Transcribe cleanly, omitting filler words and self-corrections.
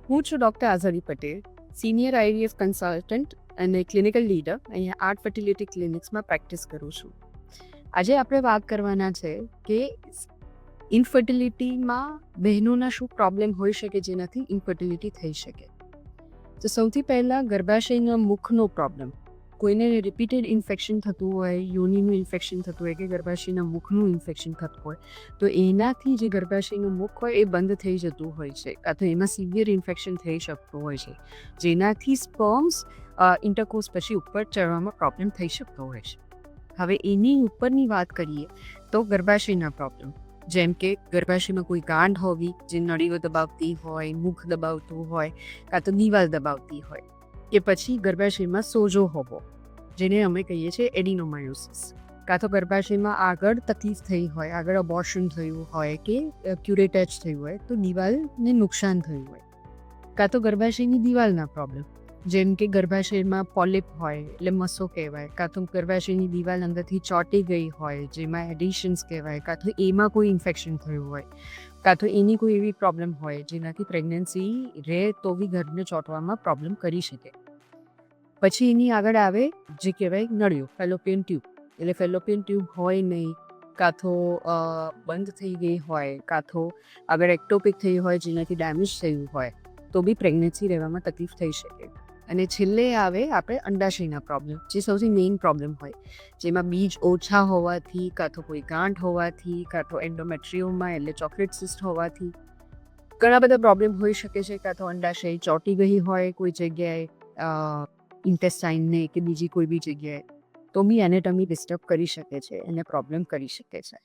હું છું ડૉક્ટર આઝાદી પટેલ, સિનિયર આઈવીએફ કન્સલ્ટન્ટ અને ક્લિનિકલ લીડર અહીંયા આર્ટ ફર્ટિલિટી ક્લિનિક્સમાં પ્રેક્ટિસ કરું છું. આજે આપણે વાત કરવાના છે કે ઇન્ફર્ટિલિટીમાં બહેનોના શું પ્રોબ્લેમ હોઈ શકે જેનાથી ઇન્ફર્ટિલિટી થઈ શકે. તો સૌથી પહેલાં ગર્ભાશયના મુખનો પ્રોબ્લેમ. કોઈને રિપીટેડ ઇન્ફેક્શન થતું હોય, યોનિનું ઇન્ફેક્શન થતું હોય કે ગર્ભાશયના મુખનું ઇન્ફેક્શન થતું હોય, તો એનાથી જે ગર્ભાશયનું મુખ હોય એ બંધ થઈ જતું હોય છે, કાં તો એમાં સિવિયર ઇન્ફેક્શન થઈ શકતું હોય છે, જેનાથી સ્પર્મ્સ ઇન્ટરકોર્સ પછી ઉપર ચડવામાં પ્રોબ્લેમ થઈ શકતો હોય છે. હવે એની ઉપરની વાત કરીએ તો ગર્ભાશયના પ્રોબ્લેમ, જેમ કે ગર્ભાશયમાં કોઈ ગાંઠ હોવી જે નળીઓ દબાવતી હોય, મુખ દબાવતું હોય, કાં તો દિવાલ દબાવતી હોય, કે પછી ગર્ભાશયમાં સોજો હોવો જેને અમે કહીએ છીએ એડિનોમાયોસિસ, કાં તો ગર્ભાશયમાં આગળ તકલીફ થઈ હોય, આગળ અબોર્શન થયું હોય કે ક્યુરેટેજ થયું હોય તો દિવાલને નુકસાન થયું હોય, કાં તો ગર્ભાશયની દિવાલના પ્રોબ્લેમ, જેમ કે ગર્ભાશયમાં પોલિપ હોય એટલે મસો કહેવાય, કાં તો ગર્ભાશયની દિવાલ અંદરથી ચોંટી ગઈ હોય જેમાં એડિશન્સ કહેવાય, કાં તો એમાં કોઈ ઇન્ફેક્શન થયું હોય, કાં તો એની કોઈ એવી પ્રોબ્લેમ હોય જેનાથી પ્રેગ્નન્સી રહે તો બી ગર્ભને ચોંટવામાં પ્રોબ્લેમ કરી શકે. પછી એની આગળ આવે જે કહેવાય નળીઓ, ફેલોપિયન ટ્યુબ. એટલે ફેલોપિયન ટ્યુબ હોય નહીં, કાં તો બંધ થઈ ગઈ હોય, કાં તો આગળ એક્ટોપિક થઈ હોય જેનાથી ડેમેજ થયું હોય તો બી પ્રેગ્નન્સી રહેવામાં તકલીફ થઈ શકે. અને છેલ્લે આવે આપણે અંડાશયના પ્રોબ્લેમ, જે સૌથી મેઇન પ્રોબ્લેમ હોય, જેમાં બીજ ઓછા હોવાથી, કાં તો કોઈ ગાંઠ હોવાથી, કાં તો એન્ડોમેટ્રિયોમા એટલે ચોકલેટ સિસ્ટ હોવાથી ઘણા બધા પ્રોબ્લેમ હોઈ શકે છે. કાં તો અંડાશય ચોંટી ગઈ હોય કોઈ જગ્યાએ, ઇન્ટેસ્ટાઇનને કે બીજી કોઈ બી જગ્યાએ, તો બી એનેટમી ડિસ્ટર્બ કરી શકે છે, એને પ્રોબ્લેમ કરી શકે છે.